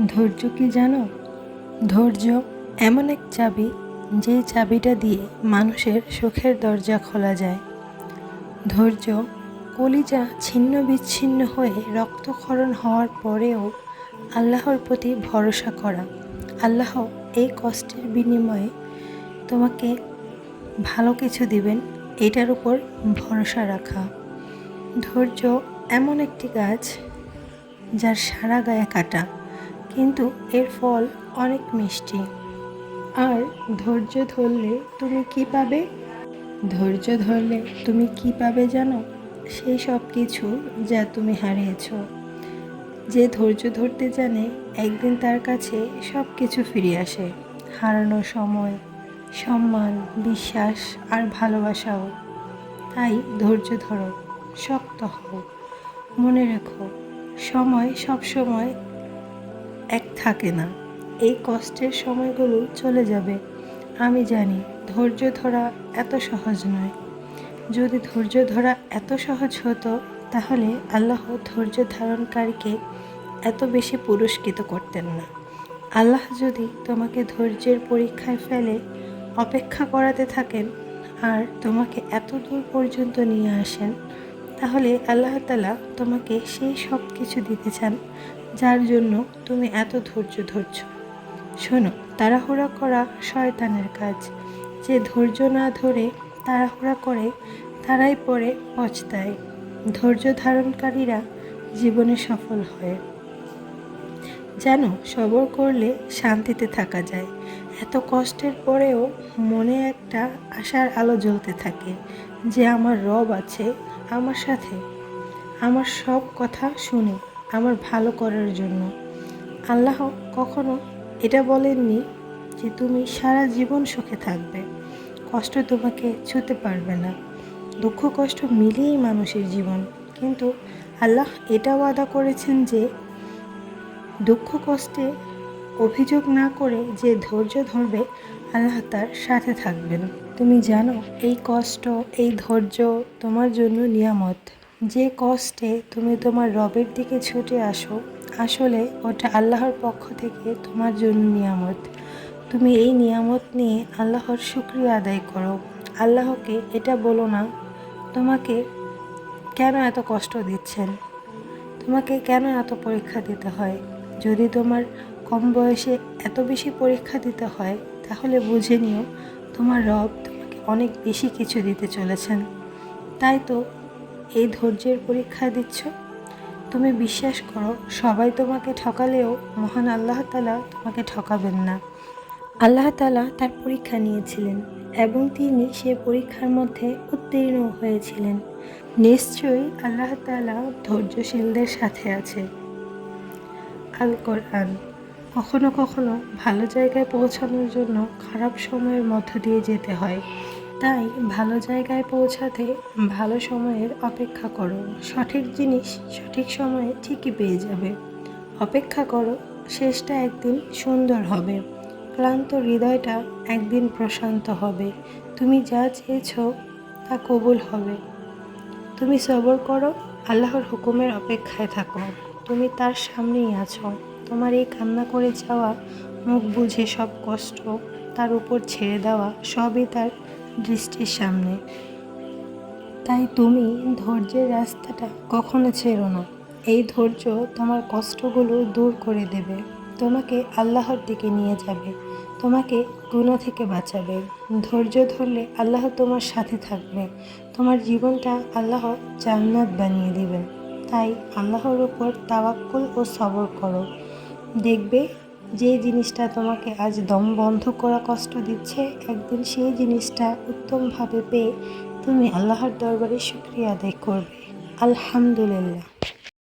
ধৈর্য কি জানো? ধৈর্য এমন এক চাবি, যে চাবিটা দিয়ে মানুষের সুখের দরজা খোলা যায়। ধৈর্য কলিজা ছিন্ন বিচ্ছিন্ন হয়ে রক্তক্ষরণ হওয়ার পরেও আল্লাহর প্রতি ভরসা করা। আল্লাহ এই কষ্টের বিনিময়ে তোমাকে ভালো কিছু দিবেন, এটার উপর ভরসা রাখা। ধৈর্য এমন একটি গাছ যার সারা গায়ে কাটা, কিন্তু এর ফল অনেক মিষ্টি। আর ধৈর্য ধরলে তুমি কি পাবে? ধৈর্য ধরলে তুমি কি পাবে জানো? সেই সব কিছু যা তুমি হারিয়েছ। যে ধৈর্য ধরতে জানে, একদিন তার কাছে সব কিছু ফিরে আসে। হারানো সময়, সম্মান, বিশ্বাস আর ভালোবাসাও। তাই ধৈর্য ধরো, শক্ত হও। মনে রেখো, সময় সব সময় এক থাকে না। এই কষ্টের সময়গুলো চলে যাবে। আমি জানি ধৈর্য ধরা এত সহজ নয়। যদি ধৈর্য ধরা এত সহজ হতো, তাহলে আল্লাহ ধৈর্য ধারণকারীকে এত বেশি পুরস্কৃত করতেন না। আল্লাহ যদি তোমাকে ধৈর্যের পরীক্ষায় ফেলে অপেক্ষা করাতে থাকেন আর তোমাকে এত দূর পর্যন্ত নিয়ে আসেন, তাহলে আল্লাহ তাআলা তোমাকে সেই সব কিছু দিতে চান যার জন্য তুমি এত ধৈর্য ধরছ। শোনো, তাড়াহুড়া করা শয়তানের কাজ। যে ধৈর্য না ধরে তাড়াহুড়া করে, তারাই পরে পছতায়। ধৈর্য ধারণকারীরা জীবনে সফল হয়। জানো, সবর করলে শান্তিতে থাকা যায়। এত কষ্টের পরেও মনে একটা আশার আলো জ্বলতে থাকে যে আমার রব আছে আমার সাথে, আমার সব কথা শুনে আমার ভালো করার জন্য। আল্লাহ কখনো এটা বলেননি যে তুমি সারা জীবন সুখে থাকবে। কষ্ট তোমাকে ছুঁতে পারবে না। দুঃখ কষ্ট মিলিয়েই মানুষের জীবন, কিন্তু আল্লাহ এটা ওয়াদা করেছেন যে দুঃখ কষ্টে অভিযোগ না করে যে ধৈর্য ধরবে, আল্লাহ তার সাথে থাকবেন। তুমি জানো, এই কষ্ট, এই ধৈর্য তোমার জন্য নিয়ামত। যে কষ্টে তুমি তোমার রবের দিকে ছুটে আসো, আসলে ওটা আল্লাহর পক্ষ থেকে তোমার জন্য নিয়ামত। তুমি এই নিয়ামত নিয়ে আল্লাহর শুকরিয়া আদায় করো। আল্লাহকে এটা বলো না তোমাকে কেন এত কষ্ট দিচ্ছেন, তোমাকে কেন এত পরীক্ষা দিতে হয়। যদি তোমার কম বয়সে এত বেশি পরীক্ষা দিতে হয়, তাহলে বুঝে নিও তোমার রব তোমাকে অনেক বেশি কিছু দিতে চলেছেন। তাই তো এই ধৈর্যের পরীক্ষা দিচ্ছ। তুমি বিশ্বাস করো, সবাই তোমাকে ঠকালেও মহান আল্লাহ তাআলা তোমাকে ঠকাবেন না। আল্লাহ তাআলা তার পরীক্ষা নিয়েছিলেন এবং তিনি সে পরীক্ষার মধ্যে উত্তীর্ণ হয়েছিলেন। নিশ্চয়ই আল্লাহ তাআলা ধৈর্যশীলদের সাথে আছে। আল কোরআন। কখনো কখনো ভালো জায়গায় পৌঁছানোর জন্য খারাপ সময়ের মধ্য দিয়ে যেতে হয়। তাই ভালো জায়গায় পৌঁছাতে ভালো সময়ের অপেক্ষা করো। সঠিক জিনিস সঠিক সময়ে ঠিকই পেয়ে যাবে। অপেক্ষা করো, শেষটা একদিন সুন্দর হবে। ক্লান্ত হৃদয়টা একদিন প্রশান্ত হবে। তুমি যা চেয়েছো তা কবুল হবে। তুমি সবর করো, আল্লাহর হুকুমের অপেক্ষায় থাকো। তুমি তার সামনেই আছো। তোমার এই কান্না করে যাওয়া, মুখ বুঝে সব কষ্ট তার উপর ছেড়ে দেওয়া, সবই তার দৃষ্টির সামনে। তাই তুমি ধৈর্যের রাস্তাটা কখনো ছেড়ো না। এই ধৈর্য তোমার কষ্টগুলো দূর করে দেবে, তোমাকে আল্লাহর দিকে নিয়ে যাবে, তোমাকে গুনাহ থেকে বাঁচাবে। ধৈর্য ধরলে আল্লাহ তোমার সাথে থাকবে, তোমার জীবনটা আল্লাহ জান্নাত বানিয়ে দিবেন। তাই আল্লাহর উপর তাওয়াক্কুল ও সবর করো। দেখবে যে জিনিসটা তোমাকে আজ দম বন্ধ করা কষ্ট দিচ্ছে, একদিন সেই জিনিসটা উত্তমভাবে পেয়ে তুমি আল্লাহর দরবারে শুকরিয়া আদায় করবে। আলহামদুলিল্লাহ।